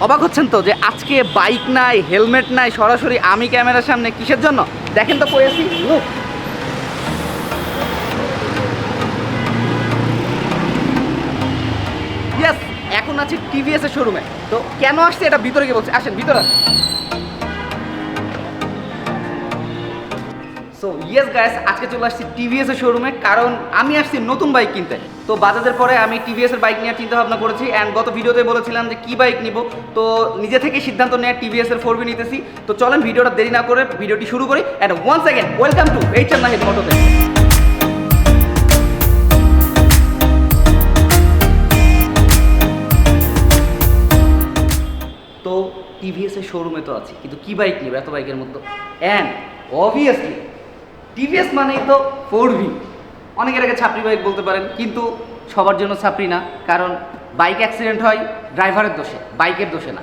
অবাক হচ্ছেন তো যে আজকে বাইক নাই, হেলমেট নাই, সরাসরি আমি ক্যামেরার সামনে, কিসের জন্য দেখেন তো কয়েছি। লুক, ইয়েস, এখন আছি টিভিএস এর শোরুমে। তো কেন আসছে এটা ভিতরে গিয়ে বলছি, আসেন ভিতরে। সো ইয়েস গাইস, আজকে চলে আসছি টিভিএস এর শোরুমে, কারণ আমি আসছি নতুন বাইক কিনতে। তো বাজাজের পরে আমি টিভিএস এর বাইক নিয়ে চিন্তা ভাবনা করেছি, অ্যান্ড গত ভিডিওতে বলেছিলাম যে কি বাইক নিব, তো নিজে থেকে সিদ্ধান্ত নিয়ে টিভিএস এর 4B নিতেছি। তো চলেন ভিডিওটা দেরি না করে ভিডিওটি শুরু করি। And once again welcome to H M Nahid মোটোতে। তো টিভিএস এর শোরুমে তো আছি, কিন্তু কি বাইক নিব এত বাইকের মধ্যে? অ্যান্ড অবভিয়াসলি টিভিএস মানেই তো 4B। অনেকের আগে ছাপরি বাইক বলতে পারেন, কিন্তু সবার জন্য ছাপরি না, কারণ বাইক অ্যাক্সিডেন্ট হয় ড্রাইভারের দোষে, বাইকের দোষে না।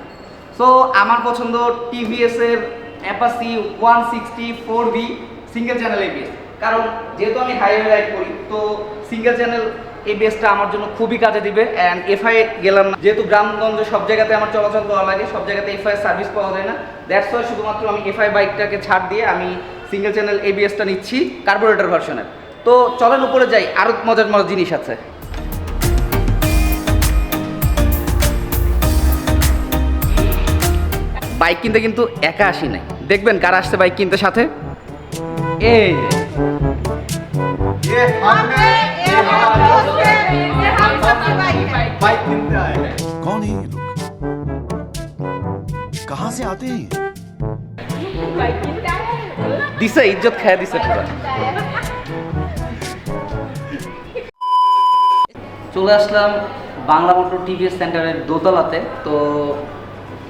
সো আমার পছন্দ টিভিএসের Apache 160 4B single channel ABS, কারণ যেহেতু আমি হাইওয়ে রাইড করি, তো সিঙ্গেল চ্যানেল এবিএসটা আমার জন্য খুবই কাজে দিবে। অ্যান্ড এফআই গেলাম না, যেহেতু গ্রামগঞ্জে সব জায়গাতে আমার চলাচল করা লাগে, সব জায়গাতে এফআই সার্ভিস পাওয়া যায় না। দ্যাটস ওয়াই শুধুমাত্র আমি এফআই বাইকটাকে ছাড় দিয়ে আমি সিঙ্গেল চ্যানেল এবিএসটা নিচ্ছি কার্বোরেটর ভার্সনের। তো চলেন উপরে যাই, আরও মজার মজার জিনিস আছে। বাইক কিনতে কিন্তু একা আসি নাই, দেখবেন কারা আসছে বাইক কিনতে সাথে। এই कौन है ये लोग कहाँ से आते हैं দিছে ইজ্জত খায় দিছে পুরো। চলে আসলাম বাংলা মোটর টিভিএস সেন্টারের দোতলাতে। তো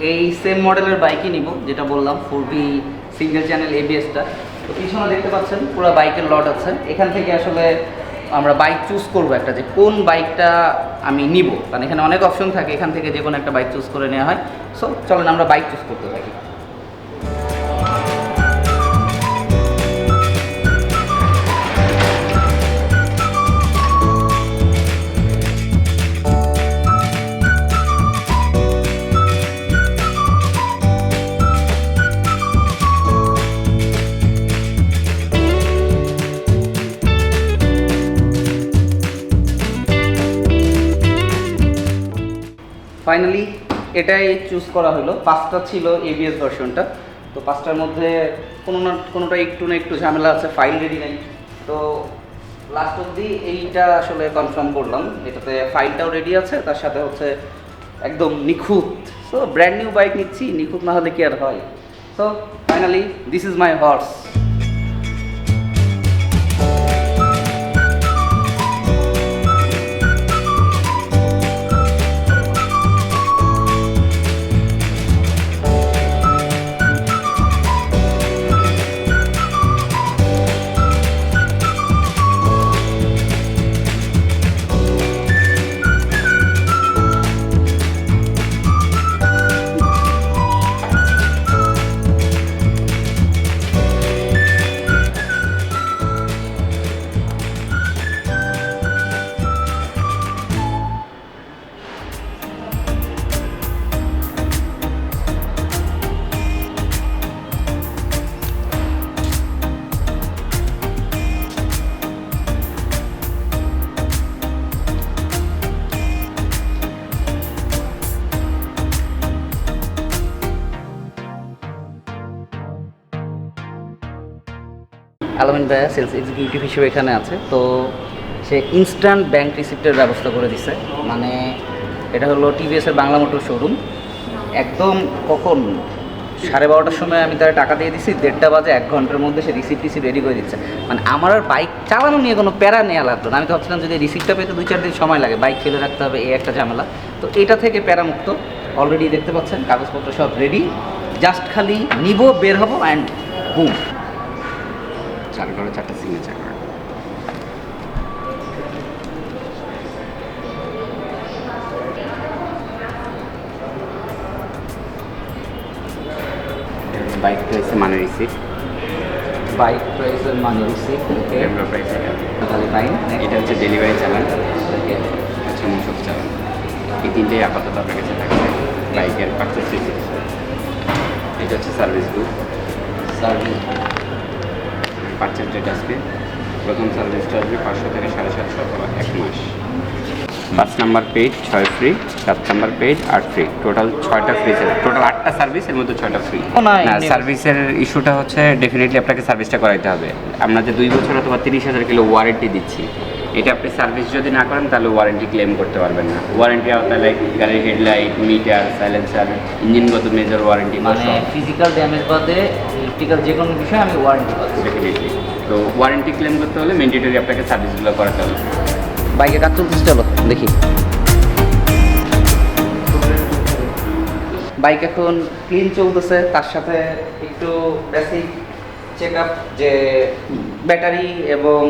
এই সেম মডেলের বাইকই নিব, যেটা বললাম 4B সিঙ্গেল চ্যানেল এবিএসটা। তো পিছনে দেখতে পাচ্ছেন পুরো বাইকের লট আছে। এখান থেকে আসলে আমরা বাইক চুজ করবো একটা, যে কোন বাইকটা আমি নিব, কারণ এখানে অনেক অপশন থাকে, এখান থেকে যে কোনো একটা বাইক চুজ করে নেওয়া হয়। সো চলেন আমরা বাইক চুজ করতে থাকি। ফাইনালি এটাই চুজ করা হলো। 5টা ছিল এবিএস ভার্সনটা, তো 5টার মধ্যে কোনোটা একটু না একটু ঝামেলা আছে, ফাইল রেডি নেই। তো লাস্ট অবধি এইটা আসলে কনফার্ম করলাম, এটাতে ফাইলটাও রেডি আছে, তার সাথে হচ্ছে একদম নিখুঁত। সো ব্র্যান্ড নিউ বাইক নিচ্ছি, নিখুঁত না হলে কি আর হয়। So finally this is my horse. আলামিন ভাইয়া সেলস এক্সিকিউটিভ হিসেবে এখানে আছে। তো সে ইনস্ট্যান্ট ব্যাংক রিসিপ্টের ব্যবস্থা করে দিছে। মানে এটা হলো টিভিএসের বাংলা মোটর শোরুম। একদম কখন 12:30টার সময় আমি তার টাকা দিয়ে দিছি, 1:30 বাজে, 1 ঘন্টার মধ্যে সে রিসিপ্ট রেডি করে দিচ্ছে। মানে আমার আর বাইক চালানো নিয়ে কোনো প্যারা নেওয়া লাগতো না। আমি তো ভাবছিলাম যদি রিসিপ্টটা পেতে 2-4 দিন সময় লাগে, বাইক ফেলে রাখতে হবে, এই একটা ঝামেলা। তো এটা থেকে প্যারামুক্ত। অলরেডি দেখতে পাচ্ছেন কাগজপত্র সব রেডি, জাস্ট খালি নিব, বের হবো, অ্যান্ড বুম। 4 সিগনেচার করে বাইক প্রাইসে মানে রিসিপ্ট, বাইক প্রাইসের মানে রিসিপ্ট, ডেভেলপ প্রাইস তাহলে ফাইন। এটা হচ্ছে ডেলিভারি চালান, হচ্ছে মূসক চালান। এই তিনটেই আপাতত আপনার কাছে থাকবে। বাইকের পার্চেস রিসিপ্ট। এটা হচ্ছে service book, service purchase date আজকে। প্রথম সার্ভিসটা আসবে 500 থেকে 750 অথবা 1 মাস। 5 number page 6 free, 7 number page 8 free, total 6টা ফ্রি, টোটাল 8টা সার্ভিস, এর মধ্যে 6টা ফ্রি। ও না, না, এমনি- সার্ভিসের ইস্যুটা হচ্ছে ডেফিনেটলি আপনাকে সার্ভিসটা করাইতে হবে। আমরা যে 2 বছর অথবা 30,000 কিলো ওয়ারেন্টি দিচ্ছি, এটা আপনি সার্ভিস যদি না করেন তাহলে ওয়ারেন্টি ক্লেম করতে পারবেন না। ওয়ারেন্টি আওতায় লাইক গাড়ির হেডলাইট, মিটার, সাইলেন্সার, ইঞ্জিনগত মেজর ওয়ারেন্টি, মানে ফিজিক্যাল ড্যামেজ বাদে ইলেকট্রিক্যাল যে কোনো বিষয়ে আমি ওয়ারেন্টি পাচ্ছি। ডেফিনেটলি। তো ওয়ারেন্টি ক্লেম করতে হলে ম্যান্ডেটরি আপনাকে সার্ভিসগুলো করাতে হবে। বাইকে কাজ চলতেছে, চলো দেখি। বাইক এখন ক্লিন চলতেছে, তার সাথে একটু বেসিক চেক আপ যে ব্যাটারি এবং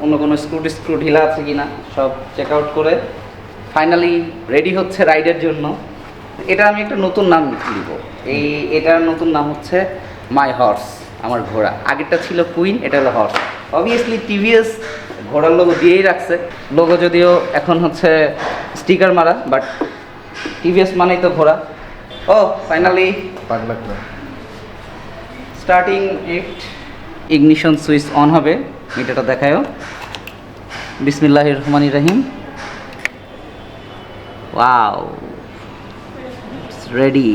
অন্য কোনো স্ক্রু ঢিলা আছে কি না সব চেক আউট করে ফাইনালি রেডি হচ্ছে রাইডের জন্য। এটা আমি একটা নতুন নাম দিব, এটার নতুন নাম হচ্ছে মাই হর্স, আমার ঘোড়া। আগেরটা ছিল কুইন, এটা হলো হর্স। অবভিয়াসলি টিভিএস ঘোড়ার লোগো দিয়েই রাখছে, লোগো যদিও এখন হচ্ছে স্টিকার মারা, বাট টিভিএস মানেই তো ঘোড়া। ও finally starting it, ignition switch on হবে, মিটারটা দেখায়ও। বিসমিল্লাহির রহমানির রহিম। Wow, it's ready.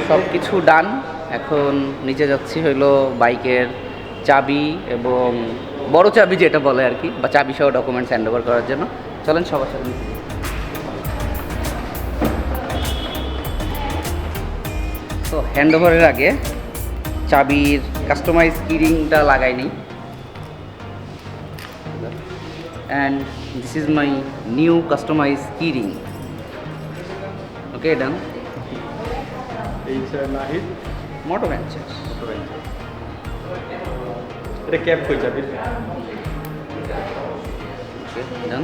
সব কিছু ডান। এখন নিচে যাচ্ছি হইলো বাইকের চাবি এবং বড় চাবি যেটা বলে আর কি, বা চাবি সহ ডকুমেন্টস হ্যান্ড ওভার করার জন্য। চলেন সবার সাথে। তো হ্যান্ড ওভারের আগে চাবির কাস্টমাইজ কিরিংটা লাগাইনি, and this is my new customise keyring. Okay done. এইটা নাহিদ মোটো ভেঞ্চার। এটা ক্যাব কই যাবে? ওকে ডান।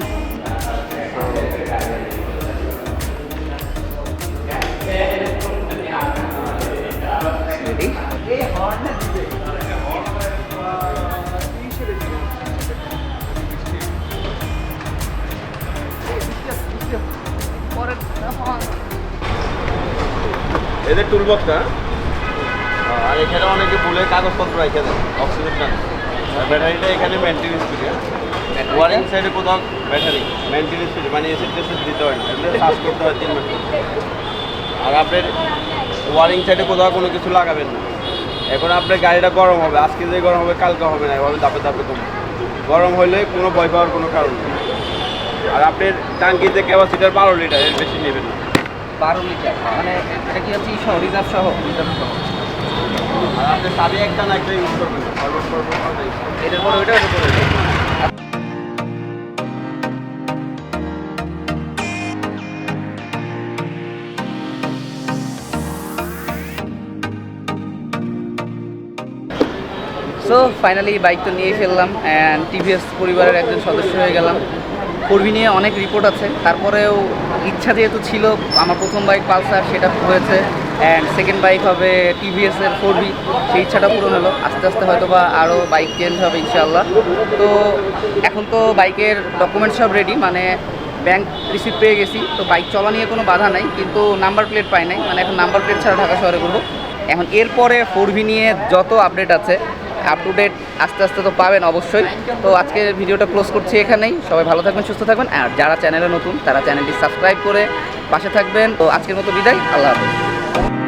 এদের টুলবক্সটা আর এখানে অনেকে ভুলে কাগজপত্র রেখে দেয় অক্সিজেন টান ব্যাটারিটা এখানে মেনটেন্স করে ওয়ারিং সাইডে কোথাও ব্যাটারি মেনটেন্স করে মানে এসিড টেসিড দিতে হয় না এগুলো চার্জ করতে হয় 3 মাস আর আপনার ওয়ারিং সাইডে কোথাও কোনো কিছু লাগাবেন না এখন আপনার গাড়িটা গরম হবে আজকে যে গরম হবে কালকে হবে না এভাবে ধাপে ধাপে কমবে গরম হলে কোনো ভয় পাওয়ার কোনো কারণ নেই আর আপনার ট্যাঙ্কিতে ক্যাপাসিটার 12 লিটার এর বেশি নেবেন না 12 লিটার মানে এটা কি হচ্ছে সহ রিজার্ভ সহ আর আপনি সাবি একটা না একটা ইউজ করবেন এটার পরে ওইটা ওটার পরে ওইটা। সো ফাইনালি বাইক তো নিয়ে ফেললাম অ্যান্ড টিভিএস পরিবারের একজন সদস্য হয়ে গেলাম। ফোরবি নিয়ে অনেক রিপোর্ট আছে, তারপরেও ইচ্ছা যেহেতু ছিল আমার প্রথম বাইক পালসার সেটা হয়েছে অ্যান্ড সেকেন্ড বাইক হবে টিভিএসের ফোরবি, সেই ইচ্ছাটা পূরণ হলো। আস্তে আস্তে হয়তো বা আরও বাইক চেঞ্জ হবে ইনশাআল্লাহ। তো এখন তো বাইকের ডকুমেন্টস সব রেডি, মানে ব্যাংক রিসিপ্ট পেয়ে গেছি, তো বাইক চলা নিয়ে কোনো বাধা নাই, কিন্তু নাম্বার প্লেট পাই নাই, মানে এখন নাম্বার প্লেট ছাড়া ঢাকা শহরে করবো। এখন এরপরে ফোরবি নিয়ে যত আপডেট আছে আপ টু ডেট আস্তে আস্তে তো পাবেন অবশ্যই। তো আজকের ভিডিওটা ক্লোজ করছি এখানেই। সবাই ভালো থাকবেন, সুস্থ থাকবেন, আর যারা চ্যানেলে নতুন তারা চ্যানেলটি সাবস্ক্রাইব করে পাশে থাকবেন। তো আজকের মতো বিদায়, আল্লাহ হাফেজ।